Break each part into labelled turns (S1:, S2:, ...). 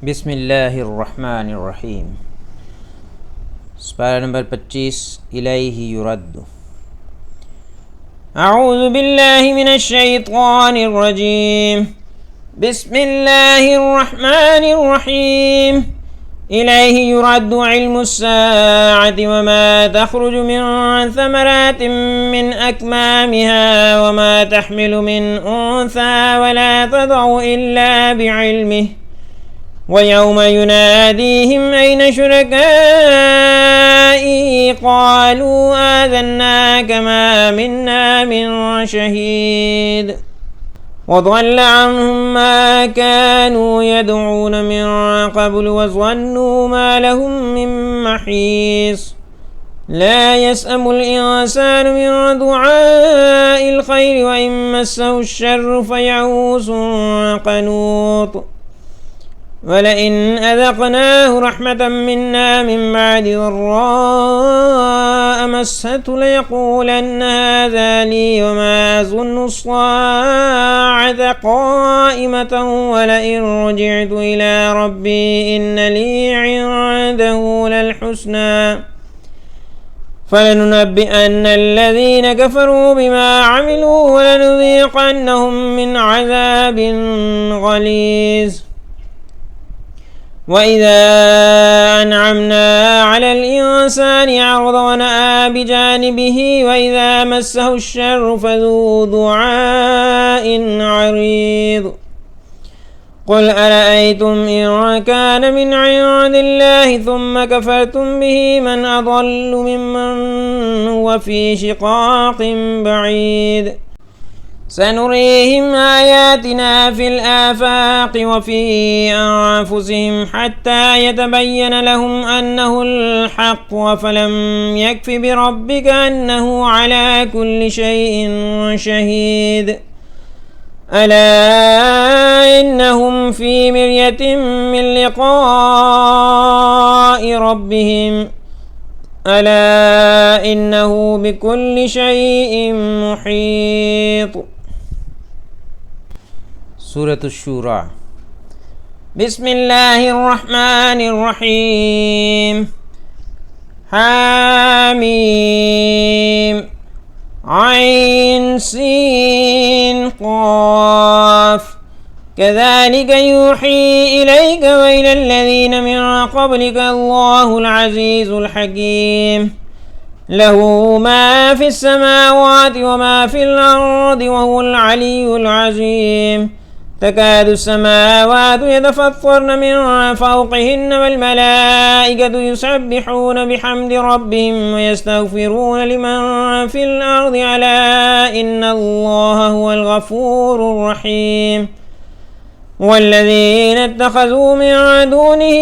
S1: बिस्मिल्लाहिर्रहमानिर्रहीम। पारा नंबर 25 इलैहि युरद्दु। अऊज़ु बिल्लाहि मिनश्शैतानिर्रजीम। बिस्मिल्लाहिर्रहमानिर्रहीम। इलैहि युरद्दु इल्मुस्साअति वमा तख़रुजु मिन समरातिन मिन अक्मामिहा वमा तहमिलु मिन उन्सा वला तदउ इल्ला बिइल्मिहि वयौम युनादीहिम ऐन शुरकाई क़ालू आज़न्नाक मा मिन्ना मिन शहीद वज़ल्ल अन्हुम मा कानू यदऊन मिन क़ब्लु वज़न्नू मा लहुम मिन महीस ला यसअमुल इंसानु मिन दुआइल खैरि व इन मस्सहु श्शर्रु फयऊसुन क़नूत वलइन अज़क़नाहु रहमतम मिन्ना मिन बअदि ज़र्राअ मस्सतहु लयक़ूलन्न हाज़ा ली वमा अज़ुन्नु अस्साअत क़ाइमतन वलइन रजिअतु इला रब्बी इन्न ली इंदहु लल-हुस्ना फलनुनब्बिअन्न الذين كفروا بما عملوا ولنذيقنهم من عذاب غليظ وإذا أنعمنا على الإنسان أعرض ونأى بجانبه وإذا مسه الشر فذو دعاء عريض قل أرأيتم إن كان من عند الله ثم كفرتم به من أضل ممن هو في شقاق بعيد سنريهم آياتنا في الآفاق وفي أنفسهم حتى يتبين لهم أنه الحق أفلم يكف بربك أنه على كل شيء شهيد ألا إنهم في مرية من لقاء ربهم ألا إنه بكل شيء محيط. سورة الشورى. بسم الله الرحمن الرحيم. حاميم عين سين قاف كذلك يوحي إليك وإلى الذين من قبلك الله العزيز الحكيم له ما في السماوات وما في الأرض وهو العلي العظيم تكاد السماوات يتفطرن من فوقهن والملائكة يسبحون بحمد ربهم ويستغفرون لمن في الأرض ألا إن الله هو الغفور الرحيم والذين اتخذوا من دونه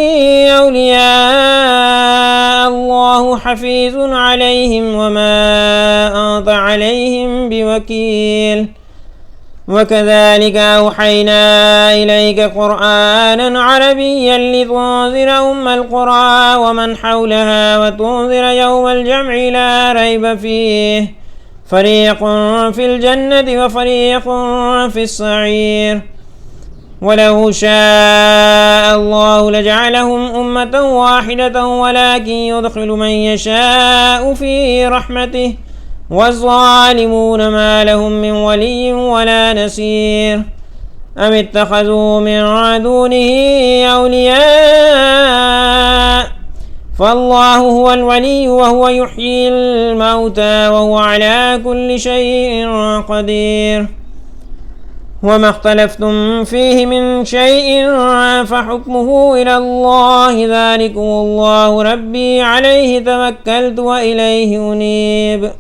S1: أولياء الله حفيظ عليهم وما أنت عليهم بوكيل وكذلك أوحينا إليك قرآنا عربيا لتنذر أم القرى ومن حولها وتنذر يوم الجمع لا ريب فيه فريق في الجنة وفريق في السعير ولو شاء الله لجعلهم أمة واحدة ولكن يدخل من يشاء في رحمته والظالمون ما لهم من ولي ولا نصير أم اتخذوا من دونه أولياء فالله هو الولي وهو يحيي الموتى وهو على كل شيء قدير وما اختلفتم فيه من شيء فحكمه إلى الله ذلكم الله ربي عليه توكلت وإليه أنيب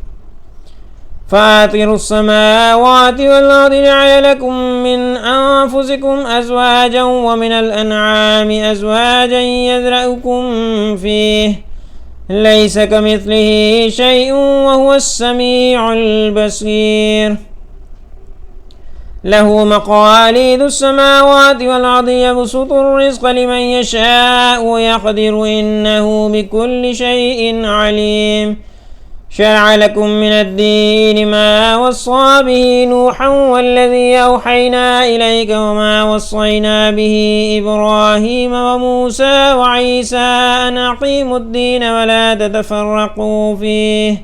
S1: فاطر السماوات والأرض جعل لكم من أنفسكم أزواجا ومن الأنعام أزواجا يذرأكم فيه ليس كمثله شيء وهو السميع البصير له مقاليد السماوات والأرض يبسط الرزق لمن يشاء ويقدر إنه بكل شيء عليم شرع لكم من الدين ما وصى به نوحا والذي أوحينا إليك وما وصينا به إبراهيم وموسى وعيسى أن أقيموا الدين ولا تتفرقوا فيه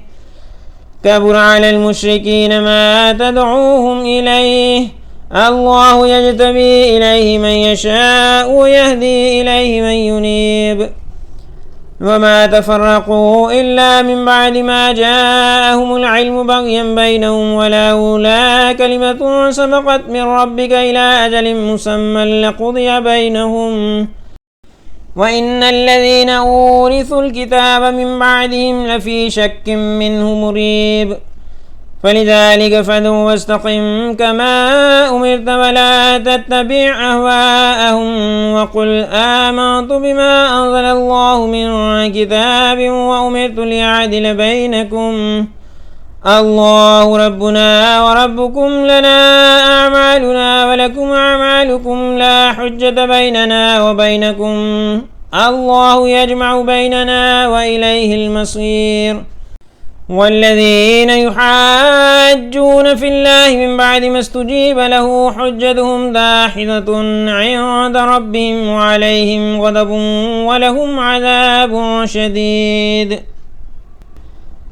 S1: كبر على المشركين ما تدعوهم إليه الله يجتبي إليه من يشاء ويهدي إليه من ينيب وما تفرقوا إلا من بعد ما جاءهم العلم بغيا بينهم ولولا كلمة سبقت من ربك إلى أجل مسمى لقضي بينهم وإن الذين أورثوا الكتاب من بعدهم لفي شك منه مريب فلذلك فادع واستقم كما أمرت ولا تتبع أهواءهم وقل آمنت بما أنزل الله من كتاب وأمرت لأعدل بينكم الله ربنا وربكم لنا أعمالنا ولكم أعمالكم لا حجة بيننا وبينكم الله يجمع بيننا وإليه المصير والذين يحاجون في الله من بعد ما استجيب له حجتهم داحضة عند ربهم وعليهم غضب ولهم عذاب شديد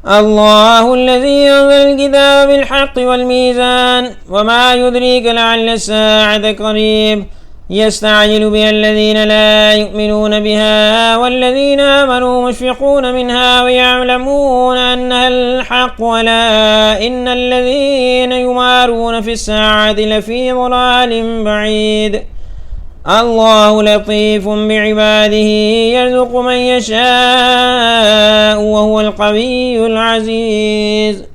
S1: الله الذي أنزل الكتاب بالحق والميزان وما يدريك لعل الساعة قريب يستعجل بها الذين لا يؤمنون بها والذين آمنوا مشفقون منها ويعلمون أنها الحق ولا إن الذين يمارون في الساعة لفي ضلال بعيد الله لطيف بعباده يرزق من يشاء وهو القوي العزيز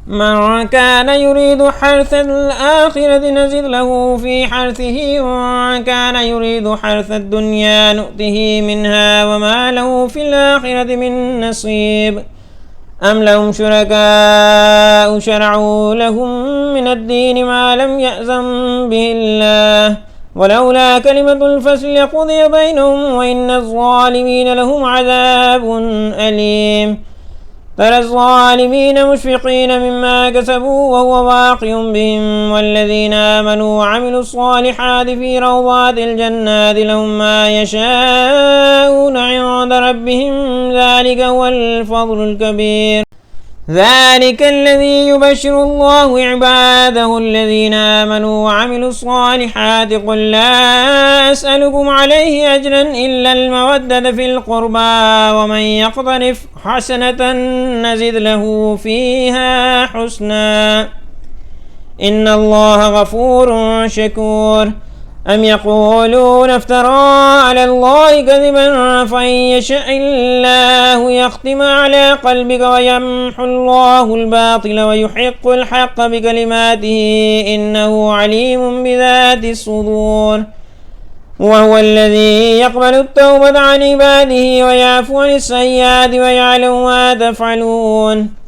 S1: من كان يريد حرث الآخرة نزد له في حرثه ومن كان يريد حرث الدنيا نؤته منها وما له في الآخرة من نصيب أم لهم شركاء شرعوا لهم من الدين ما لم يأذن به الله ولولا كلمة الفصل لقضي بينهم وإن الظالمين لهم عذاب أليم ترى الظالمين مشفقين مما كسبوا وهو واقع بهم والذين آمنوا وعملوا الصالحات في روضات الجنات لهم ما يشاءون عند ربهم ذلك هو الفضل الكبير ذلك الذي يبشر الله عباده الذين آمنوا وعملوا الصالحات قل لا أسألكم عليه أجرا إلا المودة في القربى ومن يقترف حسنة نزد له فيها حسنا إن الله غفور شكور أم يقولون افترى على الله كذبا فإن يشاء الله يختم على قلبك ويمحو الله الباطل ويحق الحق بكلماته إنه عليم بذات الصدور وهو الذي يقبل التوبة عن عباده ويعفو عن السيئات ويعلم ما تفعلون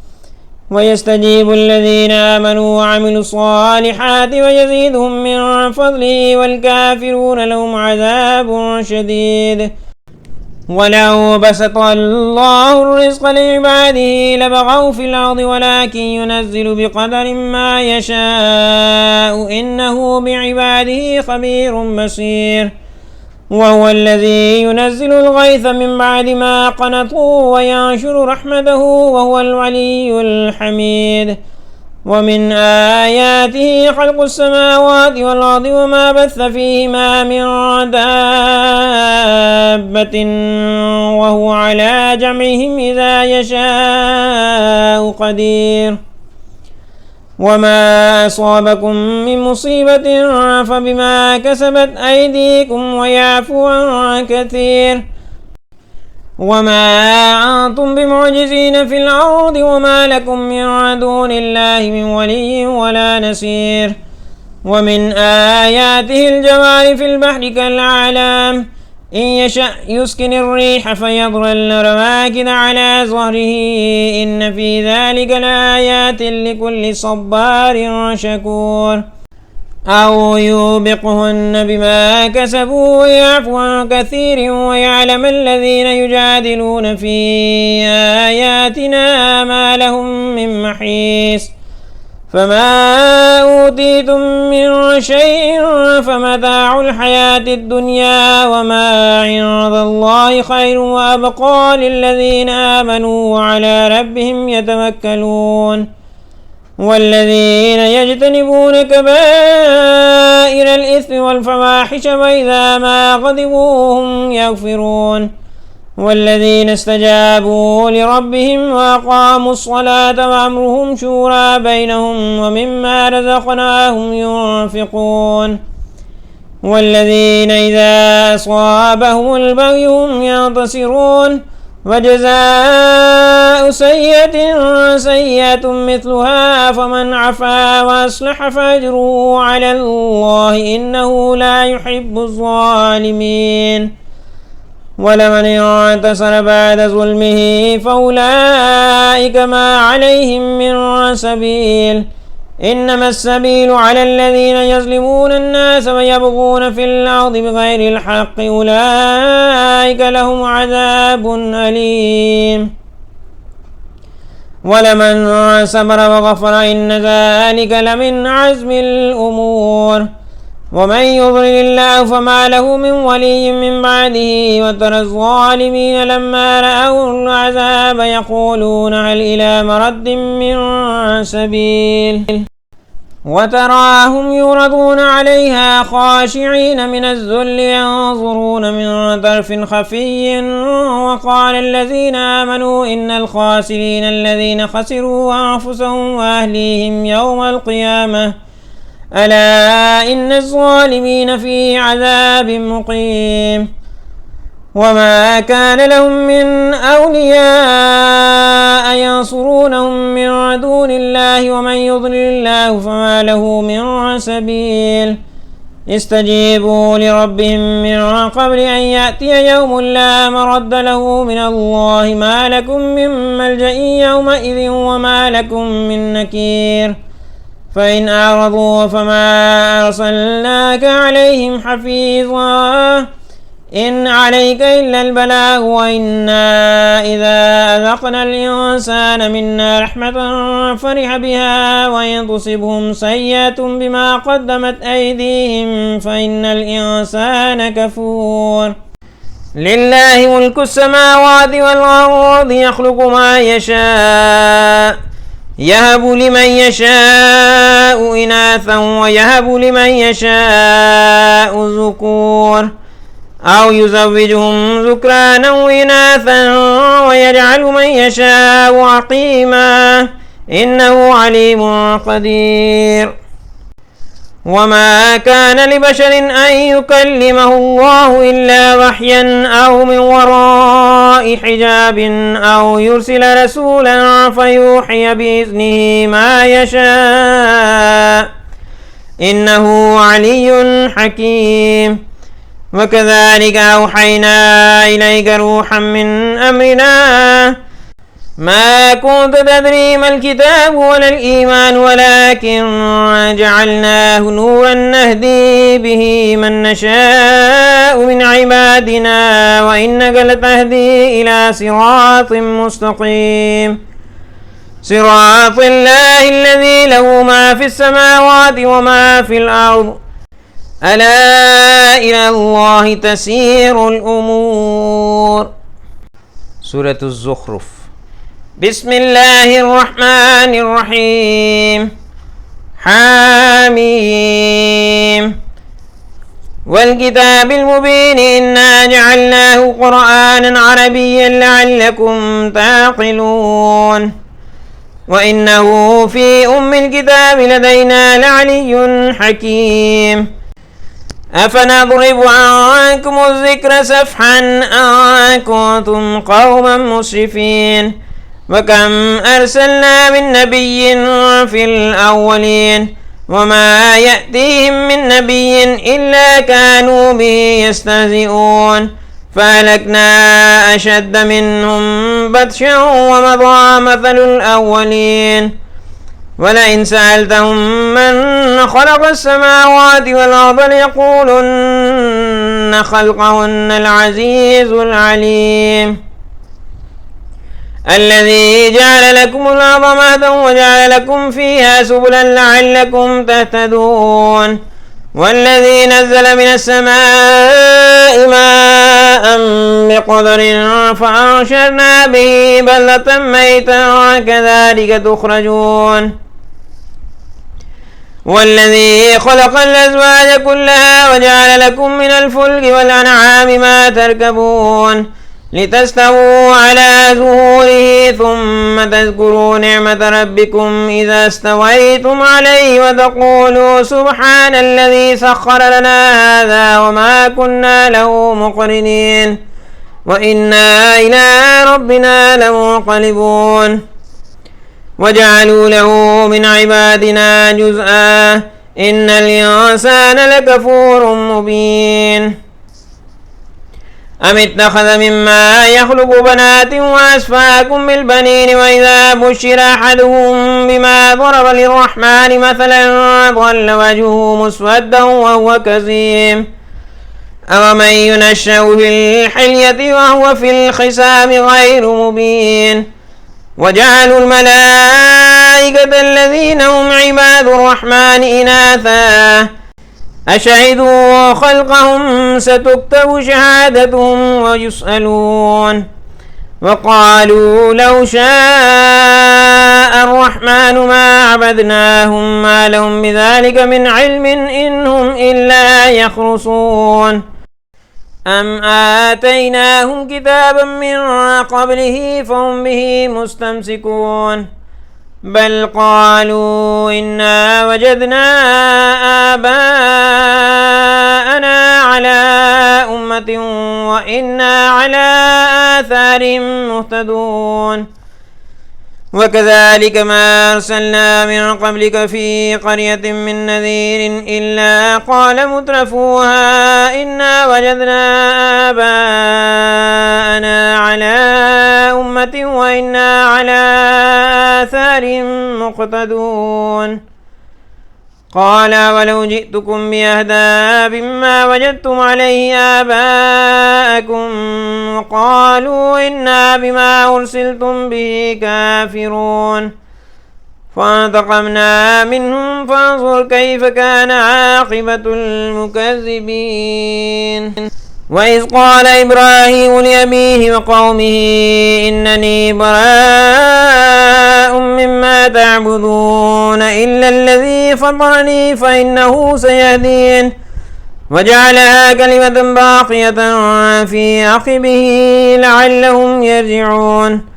S1: ويستجيب الذين آمنوا وعملوا الصالحات ويزيدهم من فضله والكافرون لهم عذاب شديد ولو بسط الله الرزق لعباده لبغوا في الأرض ولكن ينزل بقدر ما يشاء إنه بعباده خبير بصير وهو الذي ينزل الغيث من بعد ما قنطوا وينشر رحمته وهو الولي الحميد ومن آياته خلق السماوات والأرض وما بث فيهما من دابة وهو على جمعهم إذا يشاء قدير وما أصابكم من مصيبة فبما كسبت أيديكم ويعفو عن كثير وما أنتم بمعجزين في الأرض وما لكم من دون الله من ولي ولا نصير ومن آياته الجوار في البحر كالأعلام إن يشأ يسكن الريح فيضرن رواكد على ظهره إن في ذلك لآيات لكل صبار شكور أو يوبقهن بما كسبوا ويعفو عن كثير ويعلم الذين يجادلون في آياتنا ما لهم من محيص فما أوتيتم من شيء فمتاع الحياة الدنيا وما عند الله خير وأبقى للذين آمنوا وعلى ربهم يتوكلون والذين يجتنبون كبائر الإثم والفواحش وإذا ما غضبوا هم يغفرون والذين استجابوا لربهم وأقاموا الصلاة وأمرهم شورى بينهم ومما رزقناهم ينفقون والذين إذا أصابهم البغي هم ينتصرون وجزاء سيئة مثلها فمن عفا وأصلح فأجره على الله إنه لا يحب الظالمين ولمن انتصر بعد ظلمه فأولئك ما عليهم من سبيل إنما السبيل على الذين يظلمون الناس ويبغون في الأرض بغير الحق أولئك لهم عذاب أليم ولمن صبر وغفر إن ذلك لمن عزم الأمور ومن يضلل الله فما له من ولي من بعده وترى الظالمين لما رأوا العذاب يقولون هل إلى مرد من سبيل وتراهم يعرضون عليها خاشعين من الذل ينظرون من طرف خفي وقال الذين آمنوا إن الخاسرين الذين خسروا أنفسهم وأهليهم يوم القيامة ألا إن الظالمين في عذاب مقيم وما كان لهم من أولياء ينصرونهم من دون الله ومن يضلل الله فما له من سبيل استجيبوا لربهم من قبل أن يأتي يوم لا مرد له من الله ما لكم من ملجأ يومئذ وما لكم من نكير فإن أعرضوا فما أرسلناك عليهم حفيظا إن عليك إلا البلاغ وإنا إذا أذقنا الإنسان منا رحمة فرح بها وإن تصبهم سيئة بما قدمت أيديهم فإن الإنسان كفور لله ملك السماوات والأرض يخلق ما يشاء يهب لمن يشاء إناثا ويهب لمن يشاء الذكور أو يزوجهم ذكرانا وإناثا ويجعل من يشاء عقيما إنه عليم قدير وما كان لبشر أن يكلمه الله إلا وحيا أو من وراء حجاب أو يرسل رسولا فيوحي بإذنه ما يشاء إنه علي حكيم وكذلك أوحينا إليك روحا من أمرنا ما كنت تدري ما الكتاب ولا الإيمان ولكن جعلناه نورا نهدي به من نشاء من عبادنا وإنك لتهدي إلى صراط مستقيم صراط الله الذي له ما في السماوات وما في الأرض ألا إلى الله تسير الأمور. سورة الزخرف. بسم الله الرحمن الرحيم. حاميم والكتاب المبين إنا جعلناه قرآنا عربيا لعلكم تعقلون وإنه في أم الكتاب لدينا لعلي حكيم أفنضرب عنكم الذكر سفحا أن كنتم قوما مسرفين وكم أرسلنا من نبي في الأولين وما يأتيهم من نبي إلا كانوا به يستهزئون فأهلكنا أشد منهم بطشا ومضى مثل الأولين ولئن سألتهم من خلق السماوات والأرض ليقولن خلقهن العزيز العليم الذي جعل لكم الأرض مهدا وجعل لكم فيها سبلا لعلكم تهتدون والذي نزل من السماء ماء بقدر فأنشرنا به بلدة ميتا كذلك تخرجون والذي خلق الأزواج كلها وجعل لكم من الفلك والأنعام ما تركبون لتستووا على ظهوره ثم تذكروا نعمة ربكم إذا استويتم عليه وتقولوا سبحان الذي سخر لنا هذا وما كنا له مقرنين وإنا إلى ربنا لمنقلبون وجعلوا له من عبادنا جزءا إن الإنسان لكفور مبين أم اتخذ مما يخلق بنات وأسفاكم بالبنين وإذا بشر أحدهم بما ضرب للرحمن مثلا ظل وجهه مسودا وهو كظيم أومن ينشأ في الحلية وهو في الخصام غير مبين وجعلوا الملائكة الذين هم عباد الرحمن إناثا أشهدوا خلقهم ستكتب شهادتهم ويسألون وقالوا لو شاء الرحمن ما عبدناهم ما لهم بذلك من علم إن هم إلا يخرصون أم آتيناهم كتابا من قبله فهم به مستمسكون بل قالوا إنا وجدنا آباءنا على أمة وإنا على آثارهم مهتدون وكذلك ما أرسلنا من قبلك في قرية من نذير إلا قال مترفوها إنا وجدنا آباءنا على أمة وإنا على آثارهم مقتدون قال ولو جئتكم بأهدى مما وجدتم عليه آباءكم وقالوا إنا بما أرسلتم به كافرون فانتقمنا منهم فانظر كيف كان عاقبة المكذبين وإذ قال إبراهيم لأبيه وقومه إنني براء مما تعبدون إلا الذي فطرني فإنه سيهدين وجعلها كلمة باقية في عقبه لعلهم يرجعون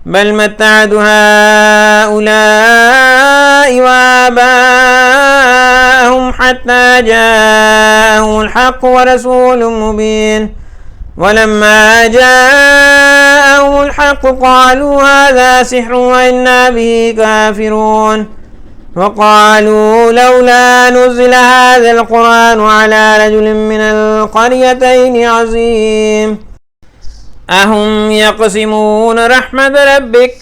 S1: بل متعت هؤلاء وآباءهم حتى جاءهم الحق ورسول مبين ولما جاءهم الحق قالوا هذا سحر وإنا به كافرون وقالوا لولا نزل هذا القرآن على رجل من القريتين عظيم أهم يقسمون رحمة ربك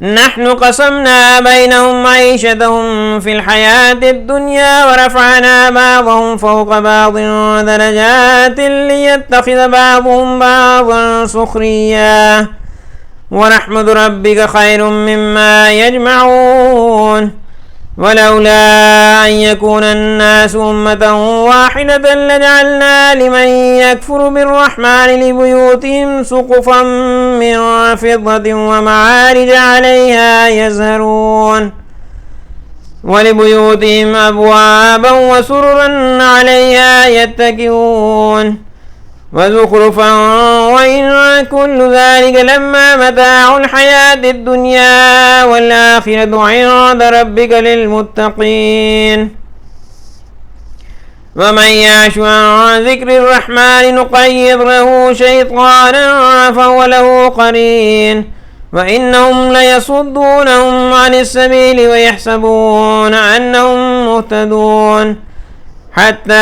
S1: نحن قسمنا بينهم معيشتهم في الحياة الدنيا ورفعنا بعضهم فوق بعض درجات ليتخذ بعضهم بعضا سخريا ورحمة ربك خير مما يجمعون ولولا أن يكون الناس أمة واحدة لجعلنا لمن يكفر بالرحمن لبيوتهم سقفا من فضة ومعارج عليها يزهرون ولبيوتهم أبوابا وسررا عليها يتكئون وزخرفا وإن كل ذلك لما متاع الحياة الدنيا والآخرة عند ربك للمتقين ومن يعش عن ذكر الرحمن نقيض له شيطانا فهو له قرين وإنهم ليصدونهم عن السبيل ويحسبون أنهم مهتدون حتى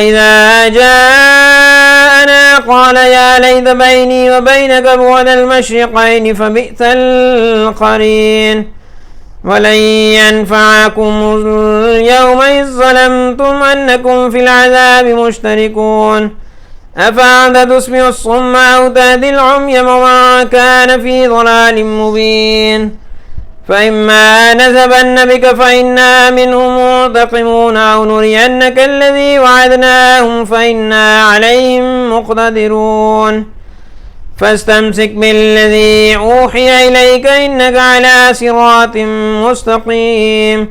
S1: إذا جاءنا قال يا ليت بيني وبينك بعد المشرقين فبئس القرين ولن ينفعكم اليوم إذ ظلمتم أنكم في العذاب مشتركون أفأنت تسمع الصم أو تهدي العمي ومن كان في ضلال مبين فإما نذهبن بك فإنا منهم منتقمون أو نرينك الذي وعدناهم فإنا عليهم مقتدرون فاستمسك بالذي أوحي إليك إنك على صراط مستقيم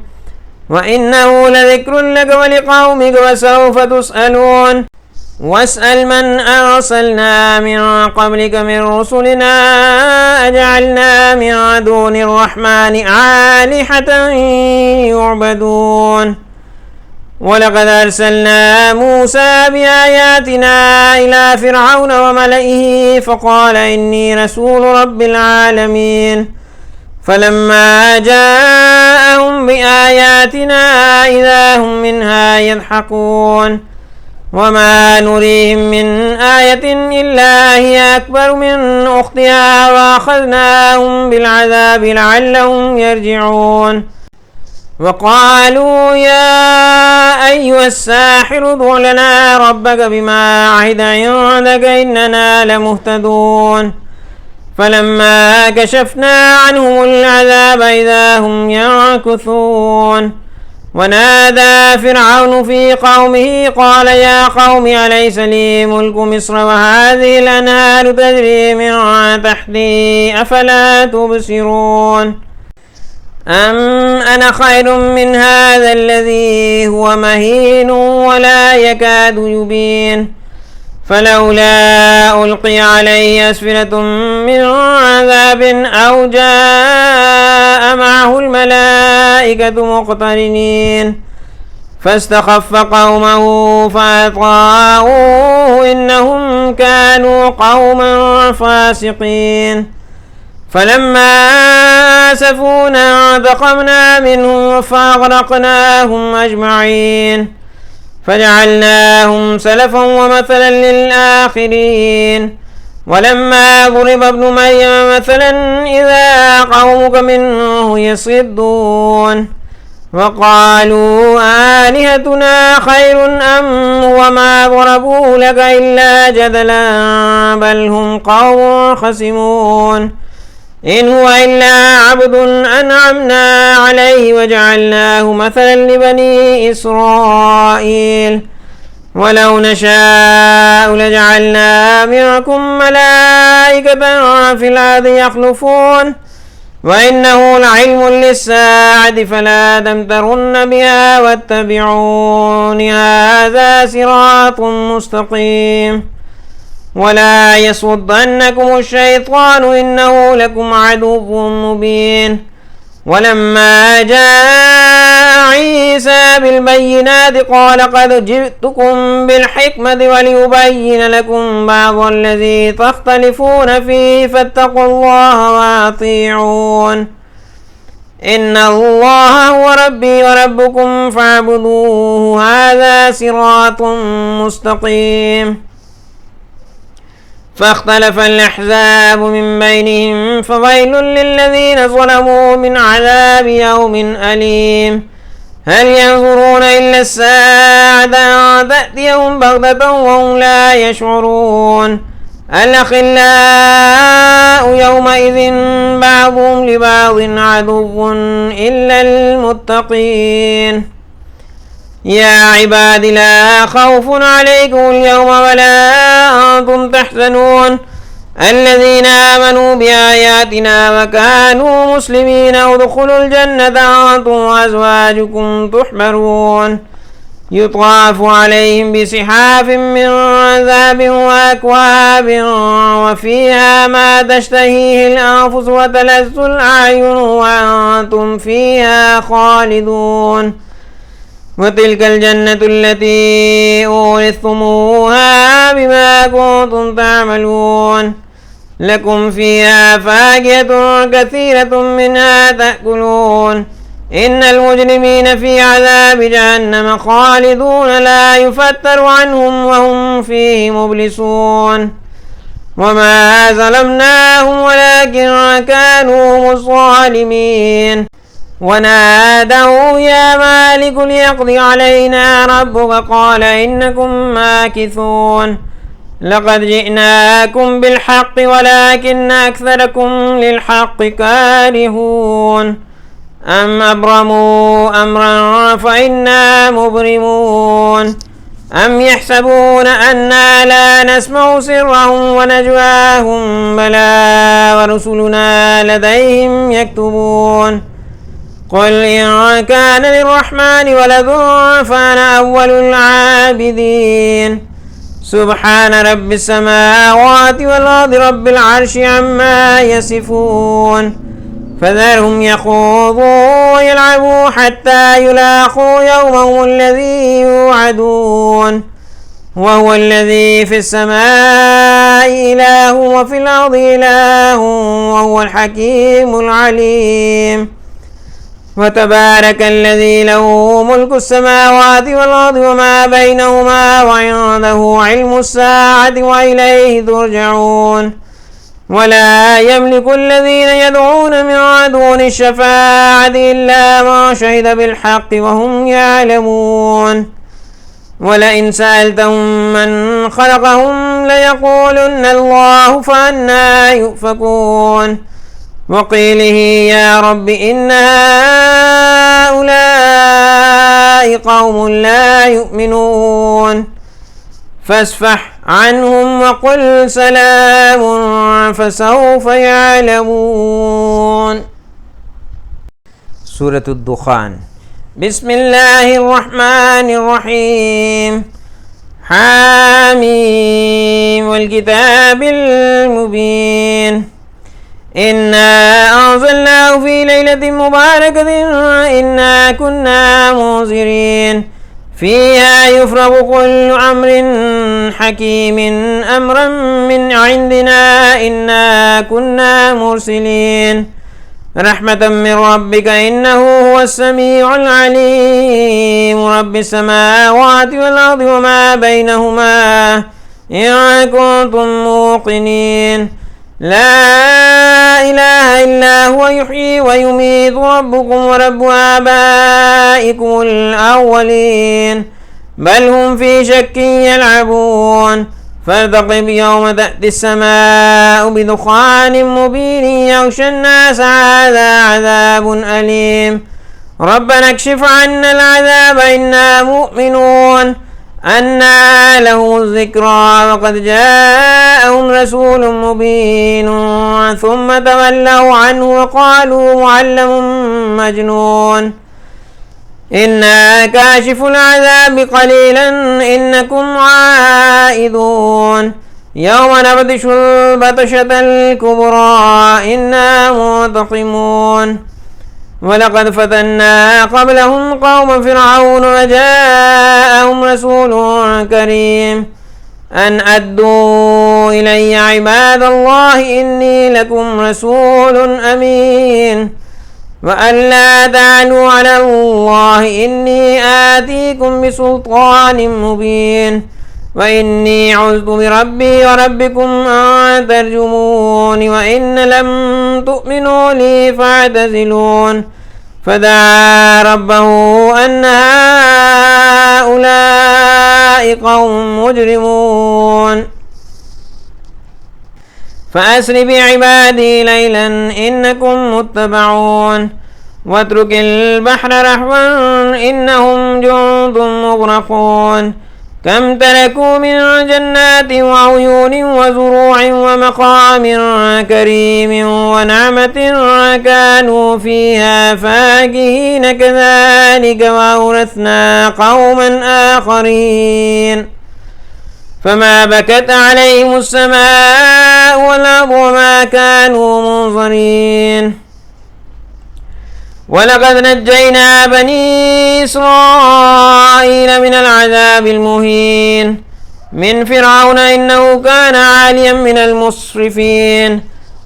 S1: وإنه لذكر لك ولقومك وسوف تسألون واسأل من أرسلنا من قبلك من رسلنا أجعلنا من دون الرحمن آلهة يعبدون ولقد أرسلنا موسى بآياتنا إلى فرعون وملئه فقال إني رسول رب العالمين فلما جاءهم بآياتنا إذا هم منها يضحكون وما نريهم من آية إلا هي أكبر من أختها وأخذناهم بالعذاب لعلهم يرجعون وقالوا يا أيها الساحر ادع لنا ربك بما عهد عندك إننا لمهتدون فلما كشفنا عنهم العذاب إذا هم ينكثون ونادى فرعون في قومه قال يا قوم أليس لي ملك مصر وهذه الأنهار تجري من تحتي أفلا تبصرون أم أنا خير من هذا الذي هو مهين ولا يكاد يبين فلولا ألقي عليه أسفلة من عذاب أو جاء معه الملائكة مقترنين فاستخف قومه فأطاعوه إنهم كانوا قوما فاسقين فلما آسفونا انتقمنا منهم فأغرقناهم أجمعين فجعلناهم سلفا ومثلا للآخرين ولما ضرب ابن مريم مثلا إذا قومك منه يصدون وقالوا آلهتنا خير أم وما ضربوا لك إلا جدلا بل هم قوم خصمون إن هو إلا عبد أنعمنا عليه وجعلناه مثلا لبني إسرائيل ولو نشاء لجعلنا منكم ملائكة في الأرض يخلفون وإنه لعلم للساعة فلا تمترن بها واتبعون هذا صراط مستقيم ولا يصدنكم الشيطان إنه لكم عدو مبين ولما جاء عيسى بالبينات قال قد جئتكم بالحكمة وليبين لكم بعض الذي تختلفون فيه فاتقوا الله وأطيعون إن الله هو ربي وربكم فاعبدوه هذا صراط مستقيم فاختلف الأحزاب من بينهم فويل للذين ظلموا من عذاب يوم أليم هل ينظرون إلا الساعة أن تأتيهم بغتة وهم لا يشعرون الأخلاء يومئذ بعضهم لبعض عدو إلا المتقين يا عباد لا خوف عليكم اليوم ولا أنتم تحزنون الذين آمنوا بآياتنا وكانوا مسلمين ادخلوا الجنة أنتم وأزواجكم تحبرون يطاف عليهم بصحاف من ذهب وأكواب وفيها ما تشتهيه الأنفس وتلذ الأعين وأنتم فيها خالدون وتلك الجنة التي أورثتموها بما كنتم تعملون لكم فيها فاكهة كثيرة منها تأكلون إن المجرمين في عذاب جهنم خالدون لا يفتر عنهم وهم فيه مبلسون وما ظلمناهم ولكن كانوا الظالمين ونادوا يا مالك ليقضي علينا ربك قال إنكم ماكثون لقد جئناكم بالحق ولكن أكثركم للحق كارهون أم أبرموا أمرا فإنا مبرمون أم يحسبون أنا لا نسمع سرهم ونجواهم بلى ورسلنا لديهم يكتبون قل إن كان للرحمن ولد فأنا أول العابدين سبحان رب السماوات والأرض رب العرش عما يصفون فذرهم يخوضوا ويلعبوا حتى يلاقوا يومهم الذي يوعدون وهو الذي في السماء إله وفي الأرض إله وهو الحكيم العليم وتبارك الذي له ملك السماوات والأرض وما بينهما وعنده علم الساعة وإليه ترجعون ولا يملك الذين يدعون من دون الشفاعة إلا ما شهد بالحق وهم يعلمون ولئن سألتهم من خلقهم ليقولن الله فأنى يؤفكون وقيله يا رب إن هؤلاء قوم لا يؤمنون فاصفح عنهم وقل سلام فسوف يعلمون. سورة الدخان. بسم الله الرحمن الرحيم. حاميم والكتاب المبين إنا أنزلناه في ليلة مباركة إنا كنا منذرين فيها يفرق كل أمر حكيم أمرا من عندنا إنا كنا مرسلين رحمة من ربك إنه هو السميع العليم رب السماوات والأرض وما بينهما إن كنتم موقنين لا إله إلا هو يحيي ويميت ربكم ورب آبائكم الأولين بل هم في شك يلعبون فارتقب يوم تأتي السماء بدخان مبين يغشى الناس هذا عذاب أليم ربنا اكشف عنا العذاب إنا مؤمنون أنى له الذكرى وقد جاءهم رسول مبين ثم تولوا عنه وقالوا معلم مجنون إنا كاشف العذاب قليلا إنكم عائدون يوم نبطش البطشة الكبرى إنا منتقمون ولقد فتنا قبلهم قوم فرعون وجاءهم رسول كريم أن أدوا إلي عباد الله إني لكم رسول أمين وأن لا تعلوا على الله إني آتيكم بسلطان مبين وإني عذت بربي وربكم أن ترجمون وإن لم تؤمنوا لي فاعتزلون فدعا ربه أن هؤلاء قوم مجرمون فأسر بعبادي ليلا إنكم متبعون واترك البحر رهوا إنهم جند مغرقون كم تركوا من جنات وعيون وزروع ومقام كريم ونعمة كانوا فيها فاكهين كذلك وأورثنا قوما آخرين فما بكت عليهم السماء والأرض وما كانوا منظرين ولقد نجينا بني إسرائيل من العذاب المهين من فرعون إنه كان عاليا من المسرفين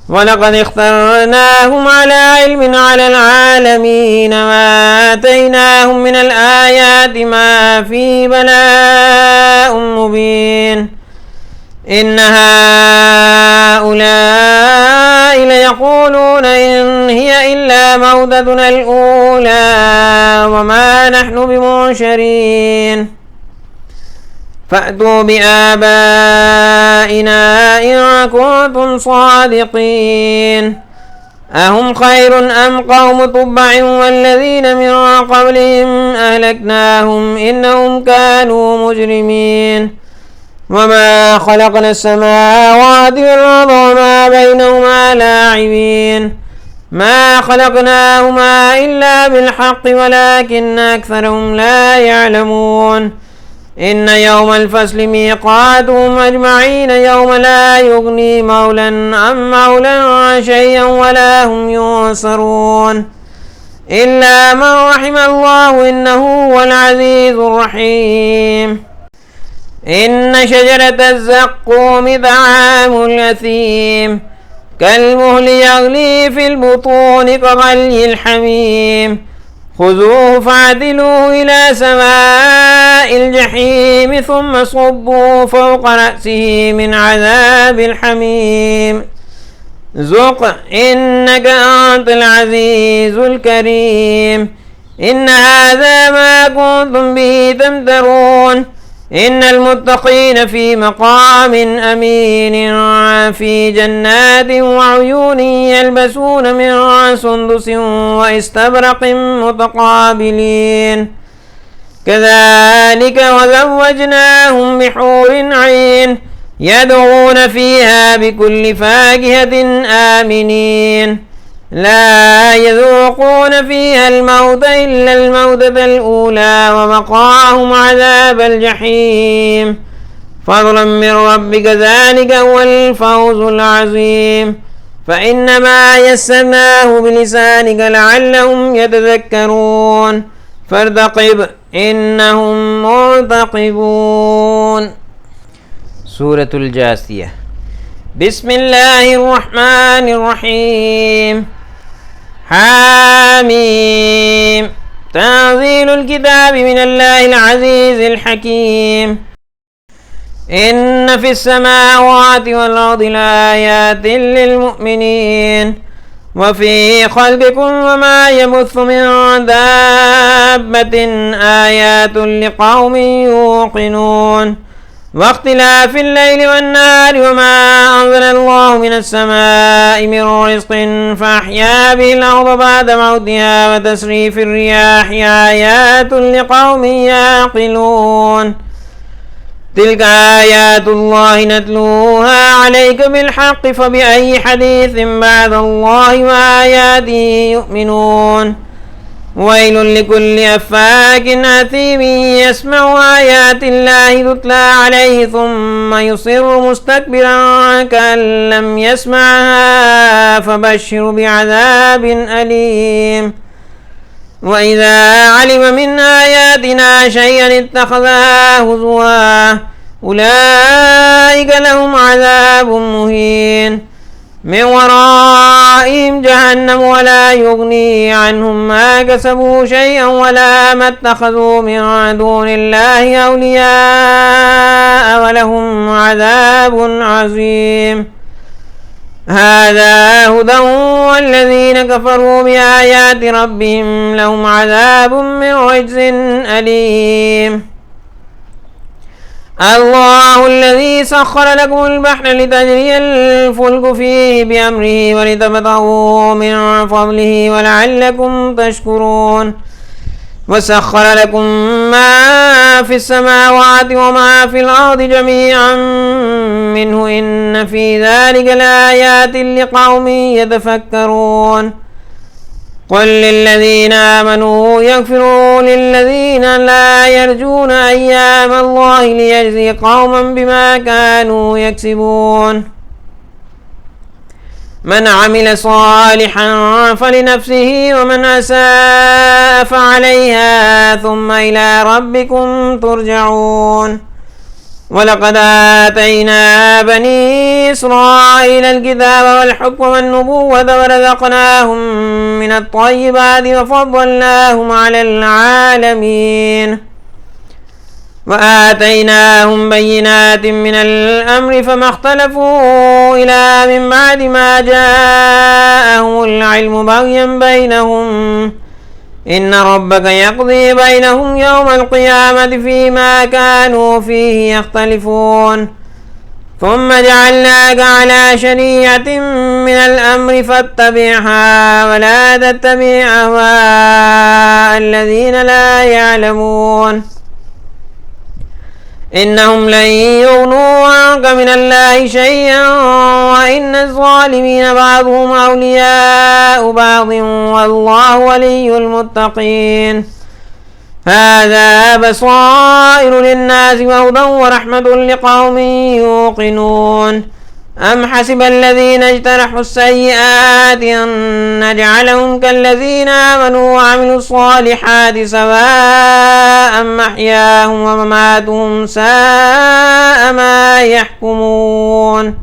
S1: ولقد اخترناهم على علم على العالمين ما آتيناهم من الآيات ما في بلاء مبين إن هؤلاء السماء ليقولون إن هي إلا موتتنا الأولى وما نحن بمنشرين فأتوا بآبائنا إن كنتم صادقين أهم خير أم قوم تبع والذين من قبلهم أهلكناهم إنهم كانوا مجرمين وما خلقنا السماوات والأرض وما بينهما لاعبين ما خلقناهما إلا بالحق ولكن أكثرهم لا يعلمون إن يوم الفصل ميقاتهم أجمعين يوم لا يغني مولا عن مولا شيئا ولا هم ينصرون إلا من رحم الله إنه هو العزيز الرحيم إن شجرة الزقوم طعام الأثيم كالمهل يغلي في البطون كغلي الحميم خذوه فاعدلوه إلى سواء الجحيم ثم صبوا فوق رأسه من عذاب الحميم ذق إنك أنت العزيز الكريم إن هذا ما كنتم به تمترون إن المتقين في مقام أمين في جنات وعيون يلبسون من سندس واستبرق متقابلين كذلك وزوجناهم بحور عين يدعون فيها بكل فاكهة آمنين لا يذوقون فيها الموت إلا الموتة الأولى ووقاهم عذاب الجحيم فضلا من ربك ذلك هو الفوز العظيم فإنما يسرناه بلسانك لعلهم يتذكرون فارتقب إنهم مرتقبون. سورة الجاثية. بسم الله الرحمن الرحيم. حاميم. تنزيل الكتاب من الله العزيز الحكيم. إن في السماوات والأرض لآيات للمؤمنين وفي خلقكم وما يبث من دابة آيات لقوم يوقنون واختلاف الليل والنهار وما أنزل الله من السماء من رزق فأحيا به الأرض بعد موتها وتسريف الرياح آيات لقوم يعقلون تلك آيات الله نتلوها عليك بالحق فبأي حديث بعد الله وآياته يؤمنون ويل لكل أفاك أثيم يسمع آيات الله تتلى عليه ثم يصر مستكبرا كأن لم يسمعها فبشر بعذاب أليم وإذا علم من آياتنا شيئا اتخذها هزوا أولئك لهم عذاب مهين من ورائهم جهنم ولا يغني عنهم ما كسبوا شيئا ولا ما اتخذوا من دون الله أولياء ولهم عذاب عظيم هذا هدى والذين كفروا بآيات ربهم لهم عذاب من رجز أليم الله الذي سخر لكم البحر لتجري الفلك فيه بأمره ولتبتغوا من فضله ولعلكم تشكرون وسخر لكم ما في السماوات وما في الأرض جميعا منه إن في ذلك لآيات لقوم يتفكرون قل للذين آمنوا يغفروا للذين لا يرجون أيام الله ليجزي قوما بما كانوا يكسبون من عمل صالحا فلنفسه ومن أساء فعليها ثم إلى ربكم ترجعون ولقد آتينا بني إسرائيل الكتاب والحكم والنبوة ورزقناهم من الطيبات وفضلناهم على العالمين وآتيناهم بينات من الأمر فما اختلفوا إلا من بعد ما جاءهم العلم بغيا بينهم إن ربك يقضي بينهم يوم القيامة فيما كانوا فيه يختلفون ثم جعلناك على شريعة من الأمر فاتبعها ولا تتبع أهواء الذين لا يعلمون إنهم لن يغنوا عنك من الله شيئا وإن الظالمين بعضهم أولياء بعض والله ولي المتقين هذا بصائر للناس وهدى ورحمة لقوم يوقنون أم حسب الذين اجترحوا السيئات أن نجعلهم كالذين آمنوا وعملوا الصالحات سواء محياهم ومماتهم ساء ما يحكمون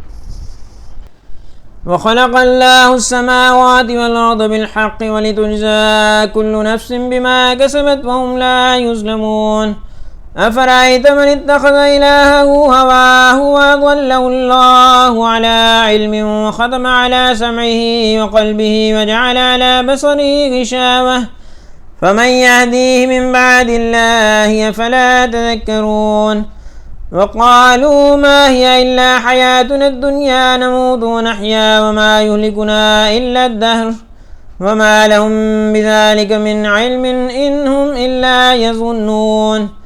S1: وخلق الله السماوات والأرض بالحق ولتجزى كل نفس بما كسبت وهم لا يظلمون أفرأيت من اتخذ إلهه هواه وأضله الله على علم وختم على سمعه وقلبه وجعل على بصره غشاوة فمن يهديه من بعد الله أفلا تذكرون وقالوا ما هي إلا حياتنا الدنيا نموت ونحيا وما يهلكنا إلا الدهر وما لهم بذلك من علم إن هم إلا يظنون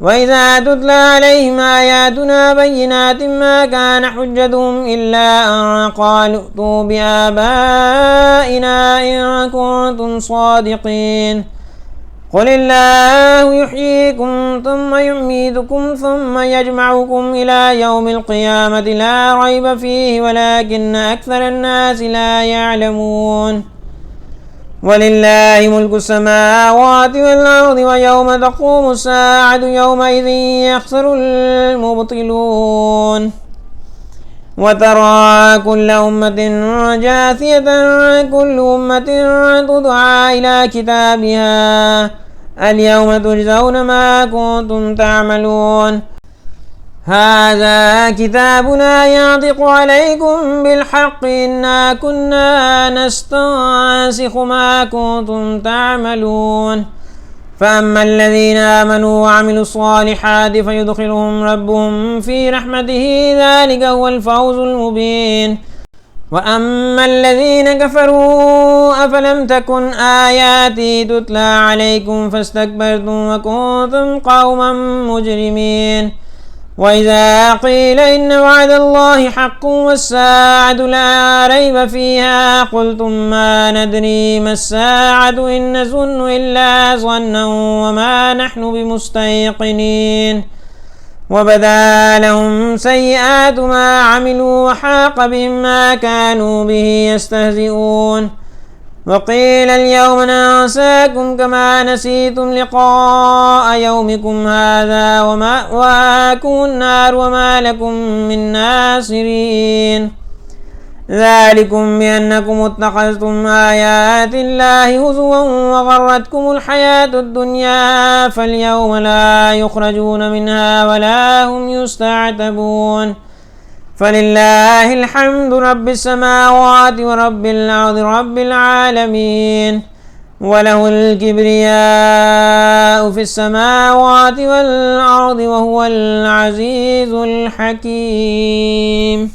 S1: وإذا تتلى عليهم آياتنا بينات ما كان حجتهم إلا أن قالوا ائتوا بآبائنا إن كنتم صادقين قل الله يحييكم ثم يميتكم ثم يجمعكم إلى يوم القيامة لا ريب فيه ولكن أكثر الناس لا يعلمون ولله ملك السماوات والأرض ويوم تقوم الساعة يومئذ يخسر المبطلون وترى كل أمة جاثية كل أمة تدعى إلى كتابها اليوم تجزون ما كنتم تعملون هذا كتابنا ينطق عليكم بالحق إنا كنا نستنسخ ما كنتم تعملون فأما الذين آمنوا وعملوا الصالحات فيدخلهم ربهم في رحمته ذلك هو الفوز المبين وأما الذين كفروا أفلم تكن آياتي تتلى عليكم فاستكبرتم وكنتم قوما مجرمين وإذا قيل إن وعد الله حق والساعة لا ريب فيها قلتم ما ندري ما الساعة إن نظن إلا ظنا وما نحن بمستيقنين وبدا لهم سيئات ما عملوا وحاق بهم ما كانوا به يستهزئون وقيل اليوم ننساكم كما نسيتم لقاء يومكم هذا ومأواكم النار وما لكم من ناصرين ذلكم بأنكم اتخذتم آيات الله هزوا وغرتكم الحياة الدنيا فاليوم لا يخرجون منها ولا هم يستعتبون فلله الحمد رب السماوات ورب الأرض رب العالمين وله الكبرياء في السماوات والأرض وهو العزيز الحكيم.